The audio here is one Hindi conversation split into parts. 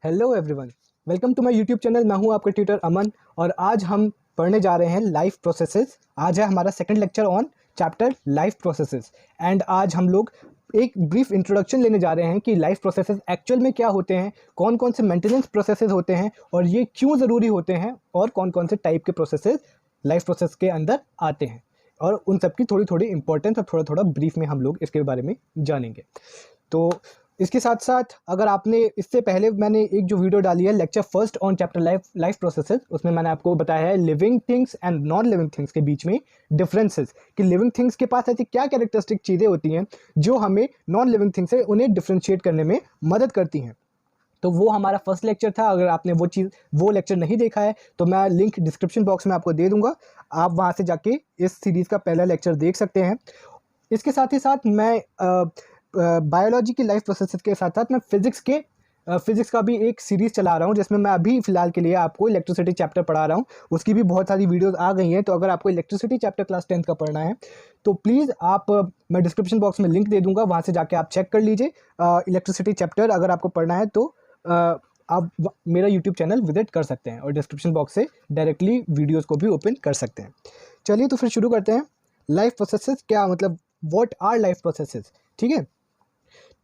Hello everyone, welcome to my YouTube channel. मैं हूं आपका ट्यूटर अमन और आज हम पढ़ने जा रहे हैं लाइफ प्रोसेसेस। आज है हमारा second lecture on chapter life processes and आज हम लोग एक ब्रीफ इंट्रोडक्शन लेने जा रहे हैं कि लाइफ प्रोसेसेस एक्चुअल में क्या होते हैं, कौन कौन से मेंटेनेंस प्रोसेसेस होते हैं और ये क्यों ज़रूरी होते हैं और कौन कौन से टाइप के प्रोसेसेस लाइफ प्रोसेस के अंदर आते हैं और उन सब की थोड़ी थोड़ी इंपॉर्टेंस और थोड़ा थोड़ा ब्रीफ में हम लोग इसके बारे में जानेंगे। तो इसके साथ साथ अगर आपने इससे पहले मैंने एक जो वीडियो डाली है lecture first on chapter life processes, उसमें मैंने आपको बताया है living things and non living things के बीच में डिफरेंसेस, कि लिविंग थिंग्स के पास ऐसी क्या कैरेक्टरिस्टिक चीज़ें होती हैं जो हमें नॉन लिविंग थिंग्स से उन्हें डिफ्रेंशिएट करने में मदद करती हैं। तो वो हमारा फर्स्ट लेक्चर था। अगर आपने वो लेक्चर नहीं देखा है तो मैं लिंक डिस्क्रिप्शन बॉक्स में आपको दे दूंगा, आप वहाँ से जाके इस सीरीज़ का पहला लेक्चर देख सकते हैं। इसके साथ ही साथ मैं बायोलॉजी की लाइफ प्रोसेसेस के साथ साथ मैं फिज़िक्स का भी एक सीरीज़ चला रहा हूँ, जिसमें मैं अभी फ़िलहाल के लिए आपको इलेक्ट्रिसिटी चैप्टर पढ़ा रहा हूँ। उसकी भी बहुत सारी वीडियोस आ गई हैं, तो अगर आपको इलेक्ट्रिसिटी चैप्टर क्लास 10th का पढ़ना है तो प्लीज़ मैं डिस्क्रिप्शन बॉक्स में लिंक दे दूँगा, वहाँ से जाके आप चेक कर लीजिए। इलेक्ट्रिसिटी चैप्टर अगर आपको पढ़ना है तो आप मेरा यूट्यूब चैनल विजिट कर सकते हैं और डिस्क्रिप्शन बॉक्स से डायरेक्टली वीडियोज़ को भी ओपन कर सकते हैं। चलिए तो फिर शुरू करते हैं। लाइफ प्रोसेसेस क्या मतलब, व्हाट आर लाइफ प्रोसेसेस, ठीक है।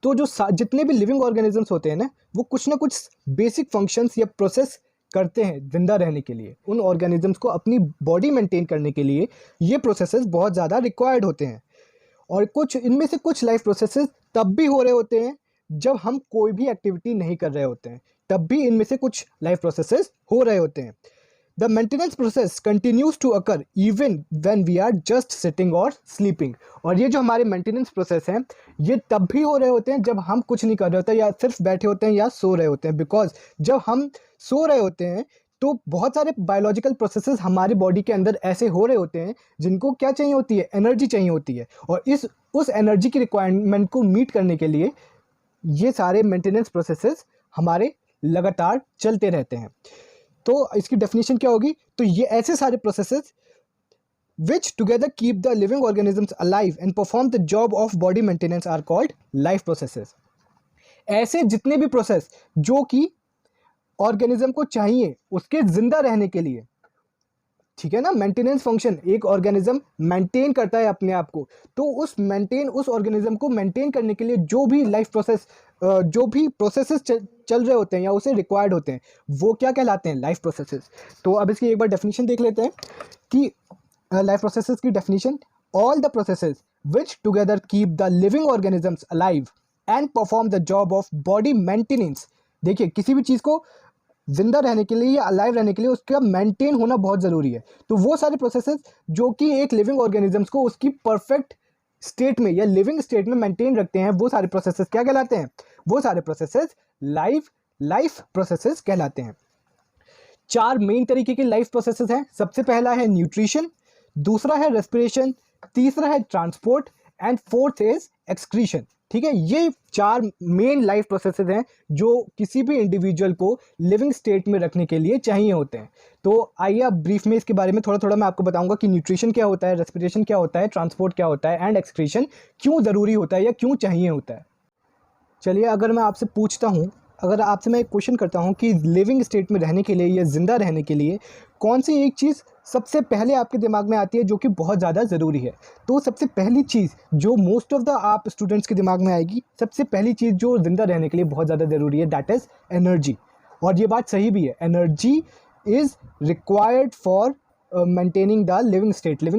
तो जो जितने भी लिविंग ऑर्गेनिजम्स होते हैं ना, वो कुछ ना कुछ बेसिक फंक्शंस या प्रोसेस करते हैं जिंदा रहने के लिए। उन ऑर्गेनिजम्स को अपनी बॉडी मेंटेन करने के लिए ये प्रोसेसेस बहुत ज़्यादा रिक्वायर्ड होते हैं। और कुछ इनमें से कुछ लाइफ प्रोसेसेस तब भी हो रहे होते हैं जब हम कोई भी एक्टिविटी नहीं कर रहे होते हैं, तब भी इनमें से कुछ लाइफ प्रोसेसेस हो रहे होते हैं। The maintenance process continues to occur even when we are just sitting or sleeping। और ये जो हमारे मेंटेनेंस प्रोसेस हैं ये तब भी हो रहे होते हैं जब हम कुछ नहीं कर रहे होते या सिर्फ बैठे होते हैं या सो रहे होते हैं। बिकॉज जब हम सो रहे होते हैं तो बहुत सारे बायोलॉजिकल प्रोसेसेस हमारी बॉडी के अंदर ऐसे हो रहे होते हैं जिनको क्या चाहिए होती है, एनर्जी चाहिए होती है। और उस एनर्जी की रिक्वायरमेंट को मीट करने के लिए ये सारे मेंटेनेंस प्रोसेसेस हमारे लगातार चलते रहते हैं। तो इसकी डेफिनेशन क्या होगी, तो ये ऐसे सारे processes which together keep the living organisms alive and perform the job of body maintenance are called life processes. ऐसे जितने भी प्रोसेस जो कि ऑर्गेनिज्म को चाहिए उसके जिंदा रहने के लिए, ठीक है ना। मेंटेनेंस फंक्शन, एक ऑर्गेनिज्म मेंटेन करता है अपने आप को, तो उस ऑर्गेनिज्म को मेंटेन करने के लिए जो भी लाइफ प्रोसेस जो भी प्रोसेसेस चल रहे होते हैं या उसे रिक्वायर्ड होते हैं, वो क्या कहलाते हैं, लाइफ प्रोसेसेस। तो अब इसकी एक बार डेफिनेशन देख लेते हैं कि लाइफ प्रोसेसेस की definition, all the processes which together keep the living organisms alive and perform the job of body maintenance. देखिए, किसी भी चीज़ को जिंदा रहने के लिए या अलाइव रहने के लिए उसका मेंटेन होना बहुत ज़रूरी है। तो वो सारे प्रोसेसेस जो कि एक लिविंग ऑर्गेनिजम्स को उसकी परफेक्ट स्टेट में या लिविंग स्टेट में मेंटेन रखते हैं, वो सारे प्रोसेसेस क्या कहलाते हैं, वो सारे प्रोसेसेस लाइफ प्रोसेसेस कहलाते हैं। 4 मेन तरीके के लाइफ प्रोसेसेस हैं। सबसे पहला है न्यूट्रिशन, दूसरा है रेस्पिरेशन, तीसरा है transport and fourth is excretion. ठीक है, ये 4 मेन लाइफ प्रोसेसेस हैं जो किसी भी इंडिविजुअल को लिविंग स्टेट में रखने के लिए चाहिए होते हैं। तो आइए अब ब्रीफ में इसके बारे में थोड़ा थोड़ा मैं आपको बताऊंगा कि न्यूट्रिशन क्या होता है, रेस्पिरेशन क्या होता है, ट्रांसपोर्ट क्या होता है एंड एक्सक्रीशन क्यों ज़रूरी होता है या क्यों चाहिए होता है। चलिए, अगर आपसे मैं एक क्वेश्चन करता हूँ कि लिविंग स्टेट में रहने के लिए या ज़िंदा रहने के लिए कौन सी एक चीज़ सबसे पहले आपके दिमाग में आती है जो कि बहुत ज़्यादा ज़रूरी है। तो सबसे पहली चीज़ जो मोस्ट ऑफ द आप स्टूडेंट्स के दिमाग में आएगी, सबसे पहली चीज़ जो ज़िंदा रहने के लिए बहुत ज़्यादा ज़रूरी है, दैट इज़ एनर्जी। और ये बात सही भी है, energy is required for maintaining the living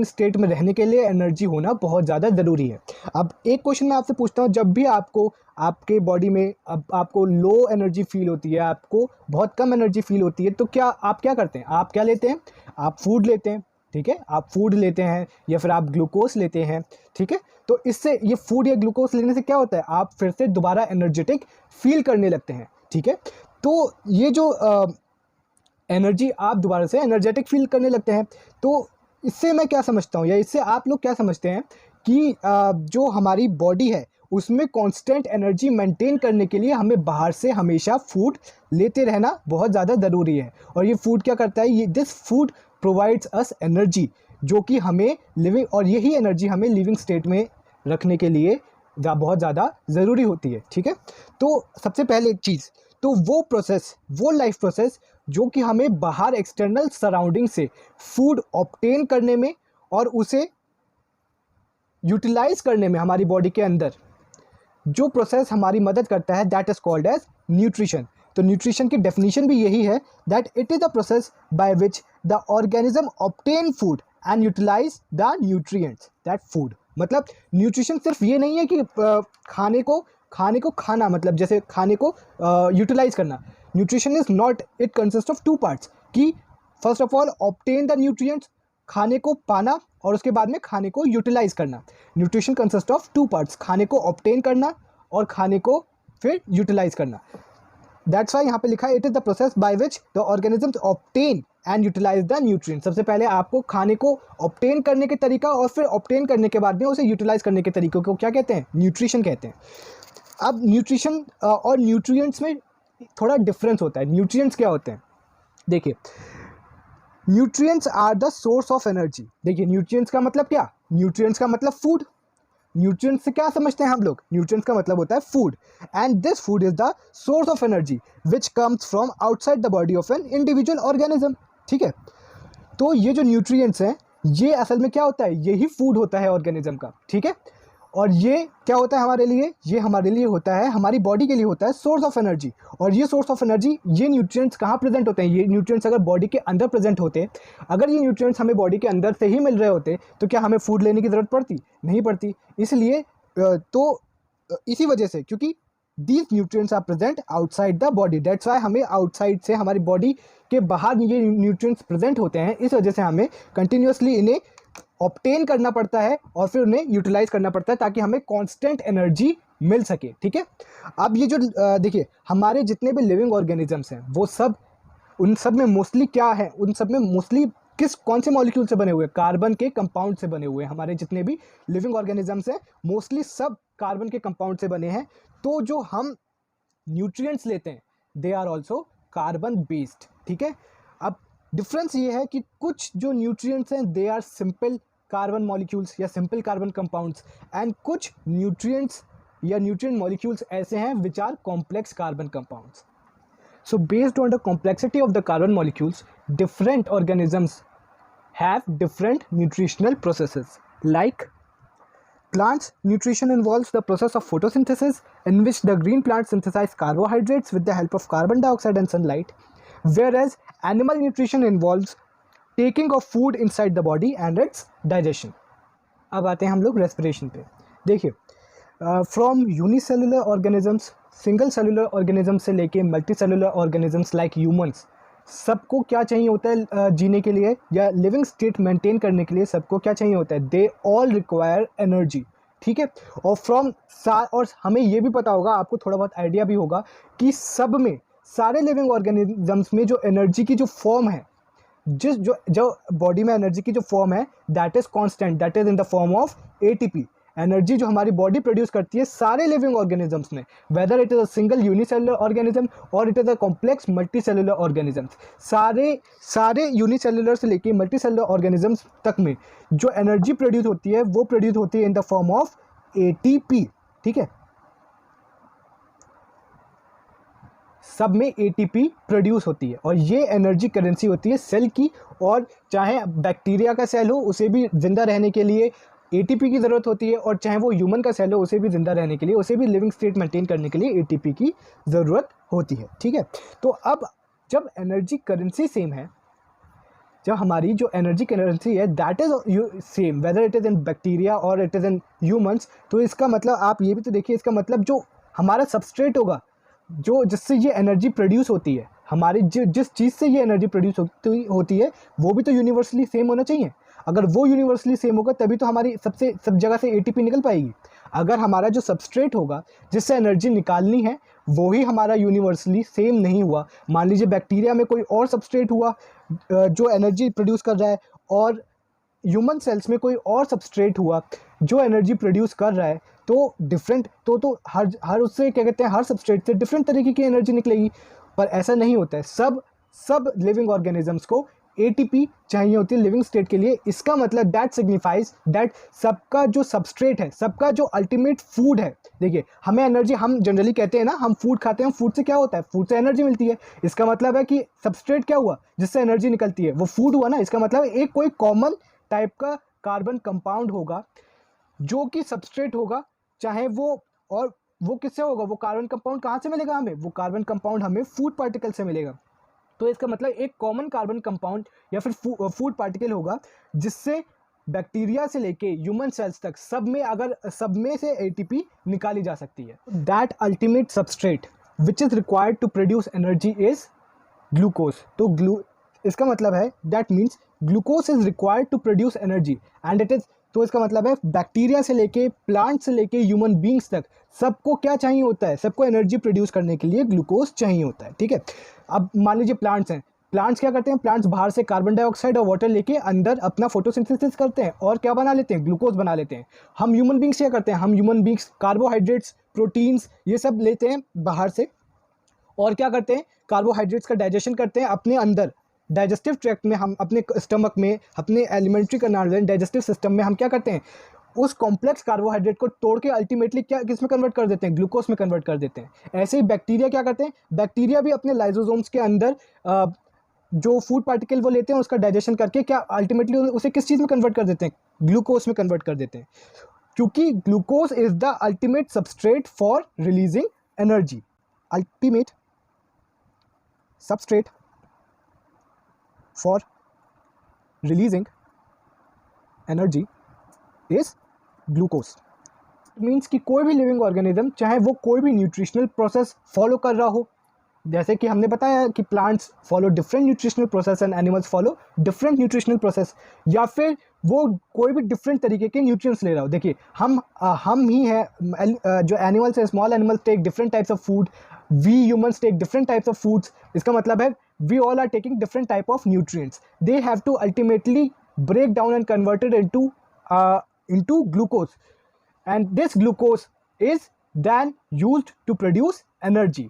state में रहने के लिए एनर्जी होना बहुत ज़्यादा ज़रूरी है। अब एक क्वेश्चन मैं आपसे पूछता हूँ, जब भी आपके बॉडी में आपको लो एनर्जी फील होती है, आपको बहुत कम एनर्जी फील होती है, तो आप क्या करते हैं, आप क्या लेते हैं, आप फूड लेते हैं। ठीक है, आप फूड लेते हैं या फिर आप ग्लूकोज लेते हैं। ठीक है, तो इससे ये फूड या ग्लूकोज लेने से क्या होता है, आप फिर से दोबारा एनर्जेटिक फील करने लगते हैं। ठीक है, तो ये जो एनर्जी, आप दोबारा से एनर्जेटिक फील करने लगते हैं। तो इससे मैं क्या समझता हूँ या इससे आप लोग क्या समझते हैं कि जो हमारी बॉडी है उसमें कांस्टेंट एनर्जी मेंटेन करने के लिए हमें बाहर से हमेशा फूड लेते रहना बहुत ज़्यादा ज़रूरी है। और ये फूड क्या करता है, this food provides us energy, जो कि हमें यही एनर्जी हमें लिविंग स्टेट में रखने के लिए बहुत ज़्यादा ज़रूरी होती है। ठीक है, तो सबसे पहले एक चीज़ तो वो लाइफ प्रोसेस जो कि हमें बाहर एक्सटर्नल सराउंडिंग से फूड ऑब्टेन करने में और उसे यूटिलाइज करने में हमारी बॉडी के अंदर जो प्रोसेस हमारी मदद करता है, that is called as nutrition. तो न्यूट्रिशन की डेफिनेशन भी यही है, that it is the process by which the organism obtain food and utilise the nutrients that food. मतलब न्यूट्रिशन सिर्फ ये नहीं है कि खाने को खाना, मतलब जैसे खाने को यूटिलाइज करना। Nutrition is not, it consist of two parts, कि first of all obtain the nutrients, खाने को पाना, और उसके बाद में खाने को यूटिलाइज करना। Nutrition consist of two parts, खाने को ऑब्टेन करना और खाने को फिर यूटिलाइज करना। दैट्स वाई यहाँ पे लिखा है it is the process by which the organisms obtain and utilise the nutrients. सबसे पहले आपको खाने को ऑब्टेन करने के तरीका और फिर ऑब्टेन करने के बाद में उसे यूटिलाइज करने के तरीकों को क्या कहते हैं? न्यूट्रिशन कहते हैं। अब न्यूट्रिशन और न्यूट्रिएंट्स में थोड़ा डिफरेंस होता है। न्यूट्रिएंट्स क्या होते हैं? देखिए, nutrients are the source of energy. देखिए, न्यूट्रिएंट्स का मतलब क्या? न्यूट्रिएंट्स का मतलब फूड। न्यूट्रिएंट्स से क्या समझते हैं हम लोग? न्यूट्रिएंट्स का मतलब होता है food, and this food is the source of energy which comes from outside the body of an individual organism. ठीक है, तो ये जो न्यूट्रिएंट्स हैं, ये असल में क्या होता है? यही फूड होता है ऑर्गेनिज्म का। ठीक है, और ये क्या होता है हमारे लिए? ये हमारे लिए होता है, हमारी बॉडी के लिए होता है सोर्स ऑफ एनर्जी। और ये सोर्स ऑफ एनर्जी, ये न्यूट्रिएंट्स कहाँ प्रेजेंट होते हैं? ये न्यूट्रिएंट्स अगर बॉडी के अंदर प्रेजेंट होते, अगर ये न्यूट्रिएंट्स हमें बॉडी के अंदर से ही मिल रहे होते, तो क्या हमें फूड लेने की ज़रूरत पड़ती? नहीं पड़ती। इसलिए इसी वजह से, क्योंकि these nutrients are present outside the body, that's why हमें आउटसाइड से, हमारी बॉडी के बाहर ये न्यूट्रिएंट्स प्रेजेंट होते हैं। इस वजह से हमें कंटिन्यूसली इन्हें ऑब्टेन करना पड़ता है और फिर उन्हें यूटिलाइज करना पड़ता है, ताकि हमें कांस्टेंट एनर्जी मिल सके। ठीक है, अब ये जो देखिए, हमारे जितने भी लिविंग ऑर्गेनिजम्स हैं, वो सब, उन सब में मोस्टली क्या है? उन सब में मोस्टली कौन से मॉलिक्यूल से बने हुए हैं? कार्बन के कंपाउंड से बने हुए हैं। हमारे जितने भी लिविंग ऑर्गेनिजम्स हैं, मोस्टली सब कार्बन के कंपाउंड से बने हैं। तो जो हम न्यूट्रिएंट्स लेते हैं, they are also carbon based. ठीक है, अब डिफरेंस ये है कि कुछ जो न्यूट्रिएंट्स हैं, they are simple carbon molecules या सिंपल कार्बन कंपाउंड्स, एंड कुछ न्यूट्रिएंट्स या न्यूट्रिएंट मॉलिक्यूल्स ऐसे हैं which are complex carbon compounds. So based on the complexity of the carbon molecules, different organisms have different nutritional processes. Like plants, nutrition involves the process of photosynthesis, in which the green plants synthesize carbohydrates with the help of carbon dioxide and sunlight, whereas animal nutrition involves taking of food inside the body and its digestion. अब आते हैं हम लोग रेस्पिरेशन पे। देखिए, from unicellular organisms, single cellular organism से लेके multi cellular organisms like humans, सबको क्या चाहिए होता है जीने के लिए या लिविंग स्टेट मेंटेन करने के लिए? सबको क्या चाहिए होता है? They all require energy. ठीक है, और हमें ये भी पता होगा, आपको थोड़ा बहुत आइडिया भी होगा कि सब में, सारे लिविंग ऑर्गेनिजम्स में जो एनर्जी की जो फॉर्म है, जो बॉडी में एनर्जी की जो फॉर्म है, that is constant, that is in the form of ATP. Energy जो हमारी बॉडी प्रोड्यूस करती है सारे लिविंग ऑर्गेनिजम्स में, whether it is a single unicellular organism और it is a complex multi cellular organisms, सारे यूनिसेलुलर से लेके मल्टी सेलुलर ऑर्गेनिजम्स तक में जो एनर्जी प्रोड्यूस होती है, वो प्रोड्यूस होती है इन द फॉर्म ऑफ एटीपी। ठीक है, सब में एटीपी प्रोड्यूस होती है, और ये एनर्जी करेंसी होती है सेल की। और चाहे बैक्टीरिया का सेल हो, उसे भी जिंदा रहने के लिए एटीपी की ज़रूरत होती है, और चाहे वो ह्यूमन का सेल हो, उसे भी ज़िंदा रहने के लिए, उसे भी लिविंग स्टेट मेंटेन करने के लिए एटीपी की ज़रूरत होती है। ठीक है, तो अब जब एनर्जी करेंसी सेम है, जब हमारी जो एनर्जी करेंसी है that is same whether it is in bacteria और इट इज़ इन ह्यूमंस, तो इसका मतलब आप ये भी तो देखिए, इसका मतलब जो हमारा सबस्ट्रेट होगा, जो जिससे ये एनर्जी प्रोड्यूस होती है, हमारी जिस चीज़ से ये एनर्जी प्रोड्यूस होती है, वो भी तो यूनिवर्सली सेम होना चाहिए। अगर वो यूनिवर्सली सेम होगा तभी तो हमारी सब जगह से एटीपी निकल पाएगी। अगर हमारा जो सबस्ट्रेट होगा जिससे एनर्जी निकालनी है, वो ही हमारा यूनिवर्सली सेम नहीं हुआ, मान लीजिए बैक्टीरिया में कोई और सबस्ट्रेट हुआ जो एनर्जी प्रोड्यूस कर रहा है, और ह्यूमन सेल्स में कोई और सबस्ट्रेट हुआ जो एनर्जी प्रोड्यूस कर रहा है, तो डिफरेंट तो हर उससे क्या कहते हैं, हर सबस्ट्रेट से डिफरेंट तरीके की एनर्जी निकलेगी। पर ऐसा नहीं होता है, सब लिविंग ऑर्गेनिजम्स को एटीपी चाहिए होती है लिविंग स्टेट के लिए। इसका मतलब दैट सिग्निफाइज दैट सबका जो सबस्ट्रेट है, सबका जो अल्टीमेट फूड है, देखिए हमें एनर्जी, हम जनरली कहते हैं ना हम फूड खाते हैं, फूड से क्या होता है, फूड से एनर्जी मिलती है। इसका मतलब है कि सबस्ट्रेट क्या हुआ जिससे एनर्जी निकलती है, वो फूड हुआ ना। इसका मतलब एक कोई कॉमन टाइप का कार्बन कंपाउंड होगा जो कि सबस्ट्रेट होगा, चाहे वो, और वो किससे होगा, वो कार्बन कंपाउंड कहाँ से मिलेगा हमें, वो कार्बन कंपाउंड हमें फूड पार्टिकल से मिलेगा। तो इसका मतलब एक कॉमन कार्बन कंपाउंड या फिर फूड पार्टिकल होगा जिससे बैक्टीरिया से लेके ह्यूमन सेल्स तक सब में से एटीपी निकाली जा सकती है। That ultimate substrate which is required to produce energy is glucose. तो इसका मतलब है that means glucose is required to produce energy and it is, तो इसका मतलब है बैक्टीरिया से लेके प्लांट से लेके ह्यूमन बींग्स तक सबको क्या चाहिए होता है, सबको एनर्जी प्रोड्यूस करने के लिए ग्लूकोज चाहिए होता है। ठीक है, अब मान लीजिए प्लांट्स हैं, प्लांट्स क्या करते हैं, प्लांट्स बाहर से कार्बन डाइऑक्साइड और वाटर लेके अंदर अपना फोटोसिंथेसिस करते हैं और क्या बना लेते हैं, ग्लूकोज बना लेते हैं। हम ह्यूमन बींग्स क्या करते हैं, हम ह्यूमन बींग्स कार्बोहाइड्रेट्स, प्रोटीन्स ये सब लेते हैं बाहर से और क्या करते हैं, कार्बोहाइड्रेट्स का डाइजेशन करते हैं अपने अंदर डाइजेस्टिव ट्रैक्ट में, हम अपने स्टमक में, अपने एलिमेंट्री कैनाल में, डाइजेस्टिव सिस्टम में हम क्या करते हैं, उस कॉम्प्लेक्स कार्बोहाइड्रेट को तोड़ के अल्टीमेटली क्या किस में कन्वर्ट कर देते हैं, ग्लूकोज में कन्वर्ट कर देते हैं। ऐसे ही बैक्टीरिया क्या करते हैं, बैक्टीरिया भी अपने लाइसोसोम्स के अंदर जो फूड पार्टिकल वो लेते हैं उसका डाइजेशन करके क्या अल्टीमेटली उसे किस चीज़ में कन्वर्ट कर देते हैं, ग्लूकोज में कन्वर्ट कर देते हैं, क्योंकि glucose is the ultimate substrate for releasing energy. Ultimate substrate for releasing energy is glucose. Means कि कोई भी लिविंग ऑर्गेनिज्म चाहे वो कोई भी न्यूट्रिशनल प्रोसेस फॉलो कर रहा हो, जैसे कि हमने बताया कि plants follow different nutritional process and animals follow different nutritional process, या फिर वो कोई भी डिफरेंट तरीके के न्यूट्रिएंट्स ले रहा हो। देखिए हम ही हैं, जो एनिमल्स है, small animals take different types of food, we humans take different types of foods. इसका मतलब है we all are taking different type of nutrients, they have to ultimately break down and converted into glucose, and this glucose is then used to produce energy।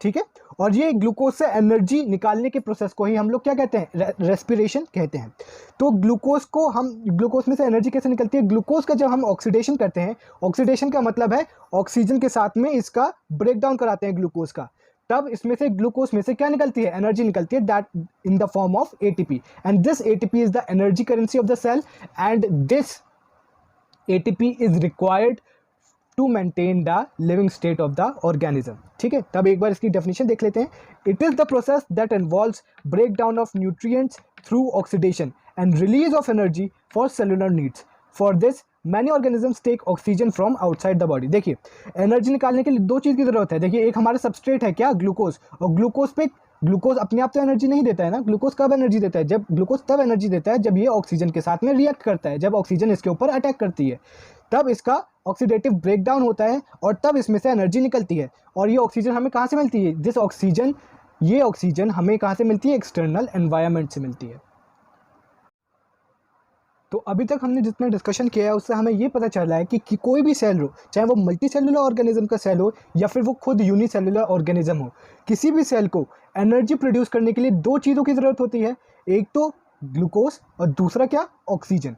ठीक है, और ये ग्लूकोज से एनर्जी निकालने के प्रोसेस को ही हम लोग क्या कहते हैं, रेस्पिरेशन कहते हैं। तो ग्लूकोज में से एनर्जी कैसे निकलती है, ग्लूकोज का जब हम ऑक्सीडेशन करते हैं, ऑक्सीडेशन का मतलब है ऑक्सीजन के साथ में इसका ब्रेक डाउन कराते हैं ग्लूकोज का, तब इसमें से ग्लूकोज में से क्या निकलती है, एनर्जी निकलती है, that in the form of ATP, and this ATP is the energy currency of the cell, and this ATP is required to maintain the living state of the organism। ठीक है, तब एक बार इसकी डेफिनेशन देख लेते हैं। It is the process that involves breakdown of nutrients through oxidation and release of energy for cellular needs। For this, many organisms take oxygen from outside the body। देखिए, एनर्जी निकालने के लिए दो चीज़ की ज़रूरत है। देखिए, एक हमारा सबस्ट्रेट है क्या, ग्लूकोज, और ग्लूकोज अपने आप तो एनर्जी नहीं देता है ना। ग्लूकोज कब एनर्जी देता है, ग्लूकोज तब एनर्जी देता है जब ये ऑक्सीजन के साथ में रिएक्ट करता है, जब ऑक्सीजन इसके ऊपर अटैक करती है, तब इसका ऑक्सीडेटिव ब्रेकडाउन होता है और तब इसमें से एनर्जी निकलती है। और ये ऑक्सीजन हमें कहाँ से मिलती है, ये ऑक्सीजन हमें कहाँ से मिलती है, एक्सटर्नल एनवायरनमेंट से मिलती है। तो अभी तक हमने जितना डिस्कशन किया है उससे हमें ये पता चल रहा है कि कोई भी सेल हो, चाहे वो मल्टी सेलुलर ऑर्गेनिज्म का सेल हो या फिर वो खुद यूनिसेलुलर ऑर्गेनिज्म हो, किसी भी सेल को एनर्जी प्रोड्यूस करने के लिए दो चीज़ों की ज़रूरत होती है, एक तो ग्लूकोज और दूसरा क्या, ऑक्सीजन।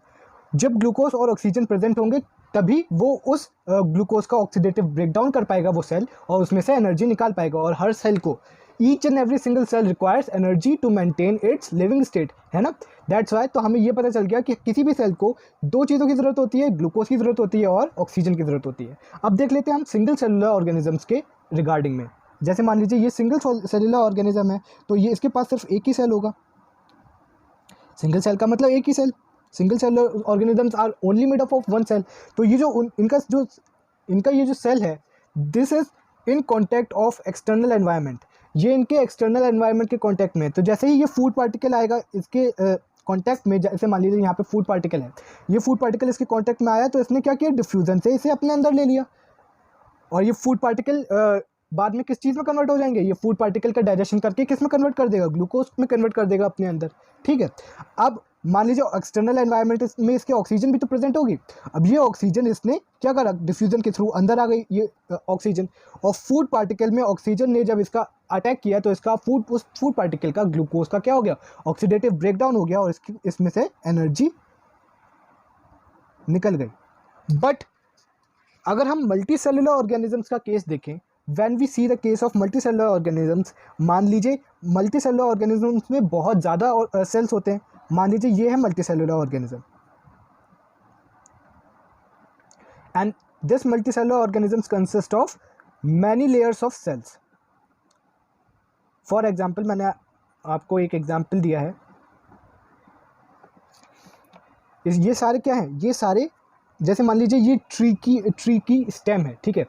जब ग्लूकोज और ऑक्सीजन प्रेजेंट होंगे तभी वो उस ग्लूकोज का ऑक्सीडेटिव ब्रेकडाउन कर पाएगा वो सेल, और उसमें से एनर्जी निकाल पाएगा। और हर सेल को, each and every single cell requires energy to maintain its living state, है ना। दैट्स वाई तो हमें ये पता चल गया कि किसी भी सेल को दो चीज़ों की ज़रूरत होती है, ग्लूकोज की ज़रूरत होती है और ऑक्सीजन की ज़रूरत होती है। अब देख लेते हैं हम सिंगल सेलुलर ऑर्गेनिजम्स के रिगार्डिंग में। जैसे मान लीजिए ये सिंगल सेलुलर ऑर्गेनिज्म है, तो ये इसके पास सिर्फ एक ही सेल होगा। सिंगल सेल का मतलब एक ही cell, single cellular organisms are only made up of one cell. तो ये जो इनका ये जो सेल है, this is in contact of external environment, ये इनके एक्सटर्नल एनवायरनमेंट के कॉन्टैक्ट में। तो जैसे ही ये फूड पार्टिकल आएगा इसके कॉन्टैक्ट में, जैसे मान लीजिए यहाँ पे फूड पार्टिकल है, ये फूड पार्टिकल इसके कॉन्टैक्ट में आया तो इसने क्या किया, डिफ्यूजन से इसे अपने अंदर ले लिया, और ये फूड पार्टिकल बाद में किस चीज़ में कन्वर्ट हो जाएंगे, ये फूड पार्टिकल का डाइजेशन करके किस में कन्वर्ट कर देगा, ग्लूकोज में कन्वर्ट कर देगा अपने अंदर। ठीक है, अब मान लीजिए एक्सटर्नल एनवायरनमेंट में इसके ऑक्सीजन भी तो प्रेजेंट होगी। अब ये ऑक्सीजन इसने क्या करा, डिफ्यूजन के थ्रू अंदर आ गई ये ऑक्सीजन, और फूड पार्टिकल में ऑक्सीजन ने जब इसका अटैक किया तो इसका उस फूड पार्टिकल का, ग्लूकोज का क्या हो गया, ऑक्सीडेटिव ब्रेकडाउन हो गया और इसमें से एनर्जी निकल गई। बट अगर हम मल्टी सेलुलर ऑर्गेनिजम्स का केस देखें, when we see the case of multi cellular organisms, मान लीजिए मल्टी सेलुलर ऑर्गेनिजम्स में बहुत ज़्यादा सेल्स होते हैं। मान लीजिए ये है multi cellular organism, and this multi cellular organisms consist of many layers of cells. For example, मैंने आपको एक एग्जाम्पल दिया है, ये सारे क्या हैं, ये सारे जैसे मान लीजिए ये ट्री की स्टेम है, ठीक है।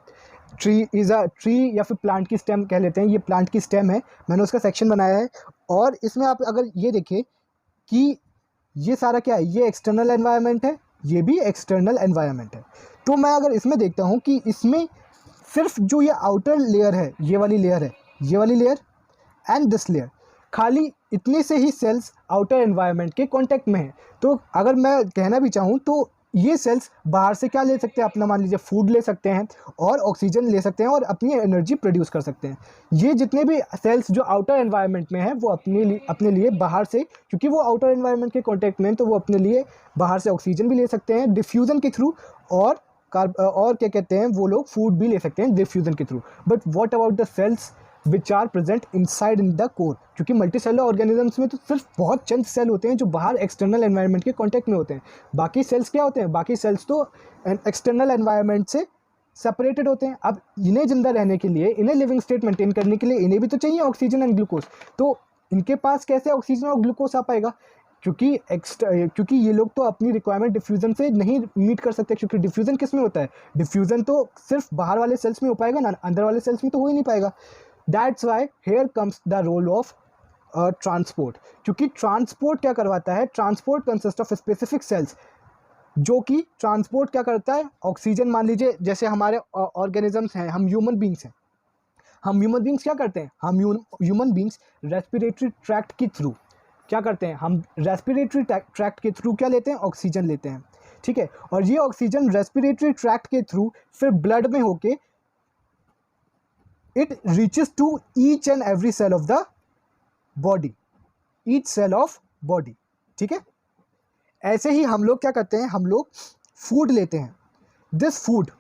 ट्री या फिर प्लांट की स्टेम कह लेते हैं, ये प्लांट की स्टेम है, मैंने उसका सेक्शन बनाया है। और इसमें आप अगर ये देखें कि ये सारा क्या है, ये एक्सटर्नल एनवायरनमेंट है, ये भी एक्सटर्नल एनवायरनमेंट है। तो मैं अगर इसमें देखता हूँ कि इसमें सिर्फ जो ये आउटर लेयर है, ये वाली लेयर है, ये वाली लेयर एंड दिस लेयर, खाली इतने से ही सेल्स आउटर एनवायरनमेंट के कांटेक्ट में है। तो अगर मैं कहना भी चाहूँ तो ये सेल्स बाहर से क्या ले सकते हैं, अपना मान लीजिए फूड ले सकते हैं और ऑक्सीजन ले सकते हैं और अपनी एनर्जी प्रोड्यूस कर सकते हैं। ये जितने भी सेल्स जो आउटर एनवायरनमेंट में है वो अपने लिए बाहर से, क्योंकि वो आउटर एनवायरनमेंट के कांटेक्ट में है, तो वो अपने लिए बाहर से ऑक्सीजन भी ले सकते हैं डिफ्यूज़न के थ्रू, और क्या कहते हैं, वो लोग फूड भी ले सकते हैं डिफ्यूज़न के थ्रू। But what about the cells which are present inside in the core? क्योंकि मल्टी सेलुलर ऑर्गेनिजम्स में तो सिर्फ बहुत चंद सेल होते हैं जो बाहर एक्सटर्नल एनवायरनमेंट के कांटेक्ट में होते हैं। बाकी सेल्स क्या होते हैं, बाकी सेल्स तो एक्सटर्नल एनवायरनमेंट से सेपरेटेड होते हैं। अब इन्हें जिंदा रहने के लिए, इन्हें लिविंग स्टेट मेंटेन करने के लिए इन्हें भी तो चाहिए ऑक्सीजन एंड ग्लूकोज। तो इनके पास कैसे ऑक्सीजन और ग्लूकोज आ पाएगा? क्योंकि ये लोग तो अपनी रिक्वायरमेंट डिफ्यूज़न से नहीं मीट कर सकते, क्योंकि डिफ्यूज़न किस में होता है, डिफ्यूज़न तो सिर्फ बाहर वाले सेल्स में हो पाएगा ना, अंदर वाले सेल्स में तो हो ही नहीं पाएगा। That's why here comes the role of transport. क्योंकि ट्रांसपोर्ट क्या करवाता है, transport consist of specific cells, जो कि ट्रांसपोर्ट क्या करता है, ऑक्सीजन। मान लीजिए जैसे हमारे ऑर्गेनिजम्स हैं, हम ह्यूमन बींग्स हैं, हम ह्यूमन बींग्स क्या करते हैं, हम ह्यूमन बींग्स रेस्पिरेटरी ट्रैक्ट के थ्रू क्या करते हैं, हम रेस्पिरेटरी ट्रैक्ट के थ्रू क्या लेते हैं, ऑक्सीजन लेते हैं, ठीक है। और ये ऑक्सीजन रेस्पिरेटरी ट्रैक्ट के थ्रू फिर ब्लड में होके it reaches to each and every cell of the body, each cell of body, ठीक है। ऐसे ही हम लोग क्या करते हैं, हम लोग फूड लेते हैं, this food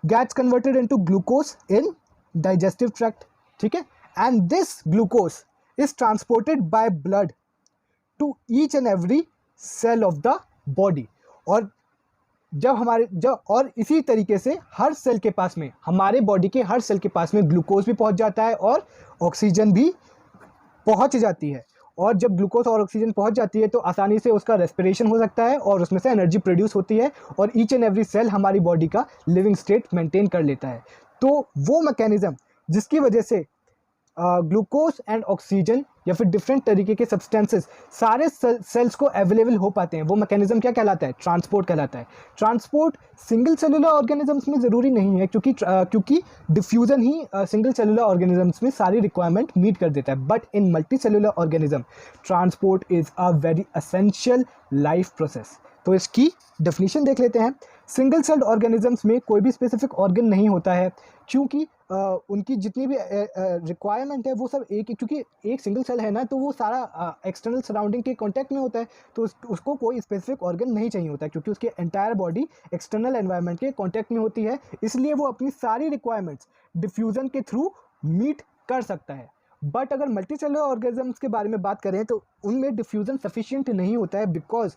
gets converted into glucose in digestive tract, ठीक है, and this glucose is transported by blood to each and every cell of the body। और और इसी तरीके से हर सेल के पास में, हमारे बॉडी के हर सेल के पास में ग्लूकोज भी पहुंच जाता है और ऑक्सीजन भी पहुंच जाती है। और जब ग्लूकोज और ऑक्सीजन पहुंच जाती है तो आसानी से उसका रेस्पिरेशन हो सकता है और उसमें से एनर्जी प्रोड्यूस होती है, और ईच एंड एवरी सेल हमारी बॉडी का लिविंग स्टेट मेंटेन कर लेता है। तो वो मैकेनिज्म जिसकी वजह से ग्लूकोज एंड ऑक्सीजन या फिर डिफरेंट तरीके के सब्सटेंसेस सारे सेल्स को अवेलेबल हो पाते हैं, वो मैकेनिज्म क्या कहलाता है, ट्रांसपोर्ट कहलाता है। ट्रांसपोर्ट सिंगल सेलुलर ऑर्गेनिजम्स में ज़रूरी नहीं है, क्योंकि डिफ्यूज़न ही सिंगल सेलुलर ऑर्गेनिजम्स में सारी रिक्वायरमेंट मीट कर देता है। But in multi cellular organism transport is a very essential life process. तो इसकी डेफिनेशन देख लेते हैं। सिंगल सेल्ड ऑर्गेनिजम्स में कोई भी स्पेसिफिक ऑर्गन नहीं होता है, क्योंकि उनकी जितनी भी रिक्वायरमेंट है वो सब क्योंकि एक सिंगल सेल है ना, तो वो सारा एक्सटर्नल सराउंडिंग के कांटेक्ट में होता है, तो उसको कोई स्पेसिफिक ऑर्गन नहीं चाहिए होता है, क्योंकि उसके एंटायर बॉडी एक्सटर्नल एनवायरनमेंट के कांटेक्ट में होती है, इसलिए वो अपनी सारी रिक्वायरमेंट्स डिफ्यूज़न के थ्रू मीट कर सकता है। बट अगर मल्टी सेलुलर ऑर्गेनिजम्स के बारे में बात करें तो उनमें डिफ्यूज़न सफिशिएंट नहीं होता है, because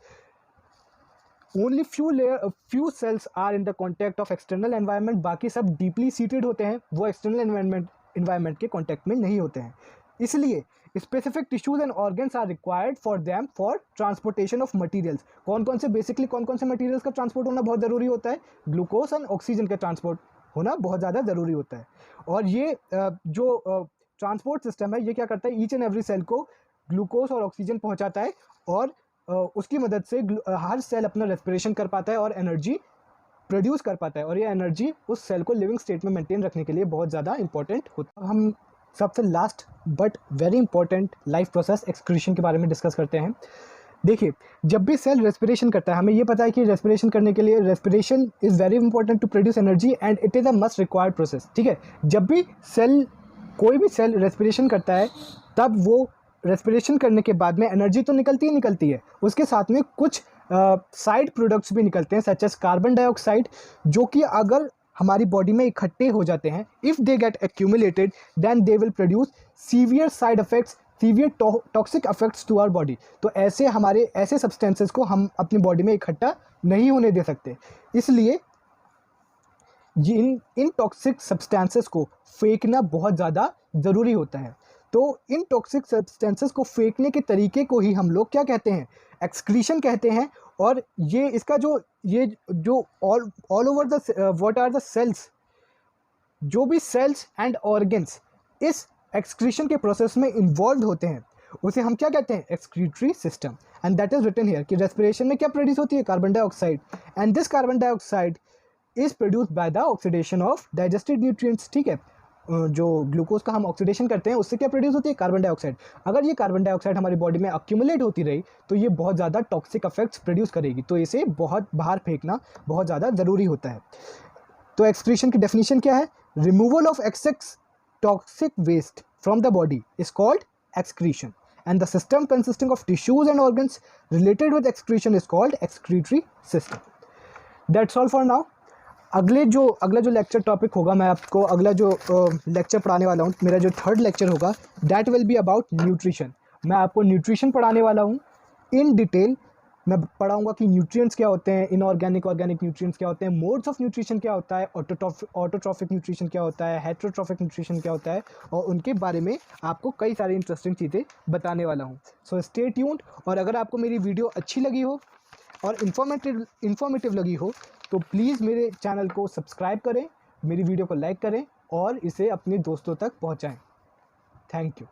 only few cells are in the contact of external environment, बाकी सब डीपली सीटेड होते हैं, वो एक्सटर्नल एनवायरनमेंट के कॉन्टैक्ट में नहीं होते हैं। इसलिए specific tissues and organs are required for them for transportation of materials. कौन कौन से मटीरियल्स का ट्रांसपोर्ट होना बहुत ज़रूरी होता है, ग्लूकोज एंड ऑक्सीजन का ट्रांसपोर्ट होना बहुत ज़्यादा ज़रूरी होता है। और ये जो ट्रांसपोर्ट सिस्टम है ये क्या करता है, ईच एंड एवरी सेल को ग्लूकोज और ऑक्सीजन पहुँचाता है, और उसकी मदद से हर सेल अपना रेस्पिरेशन कर पाता है और एनर्जी प्रोड्यूस कर पाता है, और ये एनर्जी उस सेल को लिविंग स्टेट में मेंटेन रखने के लिए बहुत ज़्यादा इंपॉर्टेंट होता है। हम सबसे last but very important life process excretion के बारे में डिस्कस करते हैं। देखिए, जब भी सेल रेस्पिरेशन करता है, हमें ये पता है कि रेस्पिरेशन करने के लिए respiration is very important to produce energy and it is a must required process, ठीक है। जब भी कोई भी सेल रेस्पिरेशन करता है, तब वो रेस्पिरेशन करने के बाद में एनर्जी तो निकलती है, उसके साथ में कुछ साइड प्रोडक्ट्स भी निकलते हैं, सच एज कार्बन डाइऑक्साइड, जो कि अगर हमारी बॉडी में इकट्ठे हो जाते हैं, if they get accumulated then they will produce severe side effects, severe toxic effects to our body. तो ऐसे सब्सटेंसेस को हम अपनी बॉडी में इकट्ठा नहीं होने दे सकते, इसलिए इन टॉक्सिक सब्सटेंसेस को फेंकना बहुत ज़्यादा ज़रूरी होता है। तो इन टॉक्सिक सब्सटेंसेस को फेंकने के तरीके को ही हम लोग क्या कहते हैं, एक्सक्रीशन कहते हैं। और ये इसका जो all over the what are the cells, जो भी सेल्स एंड ऑर्गन्स इस एक्सक्रीशन के प्रोसेस में इन्वॉल्व होते हैं उसे हम क्या कहते हैं, excretory system. And that is written here कि रेस्पिरेशन में क्या प्रोड्यूस होती है, carbon dioxide, and this carbon dioxide is produced by the oxidation of digested nutrients. ठीक है, जो ग्लूकोज का हम ऑक्सीडेशन करते हैं उससे क्या प्रोड्यूस होती है, कार्बन डाइऑक्साइड। अगर ये कार्बन डाइऑक्साइड हमारी बॉडी में अक्यूमुलेट होती रही तो ये बहुत ज़्यादा टॉक्सिक इफेक्ट्स प्रोड्यूस करेगी, तो इसे बहुत बाहर फेंकना बहुत ज़्यादा ज़रूरी होता है। तो एक्सक्रीशन की डेफिनेशन क्या है, removal of excess toxic waste from the body is called excretion, and the system consisting of tissues and organs related with excretion is called excretory system. That's all for now. अगला जो लेक्चर टॉपिक होगा, मैं आपको अगला जो लेक्चर पढ़ाने वाला हूँ, मेरा जो थर्ड लेक्चर होगा, that will be about nutrition. मैं आपको न्यूट्रिशन पढ़ाने वाला हूँ इन डिटेल। मैं पढ़ाऊँगा कि न्यूट्रिएंट्स क्या होते हैं, इनऑर्गेनिक ऑर्गेनिक न्यूट्रिएंट्स क्या होते हैं, मोड्स ऑफ न्यूट्रिशन क्या होता है, ऑटोट्रॉफिक न्यूट्रिशन क्या होता है, हेटेरोट्रॉफिक न्यूट्रिशन क्या होता है, और उनके बारे में आपको कई सारी इंटरेस्टिंग चीज़ें बताने वाला हूँ। So stay tuned. और अगर आपको मेरी वीडियो अच्छी लगी हो और इन्फॉर्मेटिव लगी हो तो प्लीज़ मेरे चैनल को सब्सक्राइब करें, मेरी वीडियो को लाइक करें और इसे अपने दोस्तों तक पहुँचाएँ। Thank you.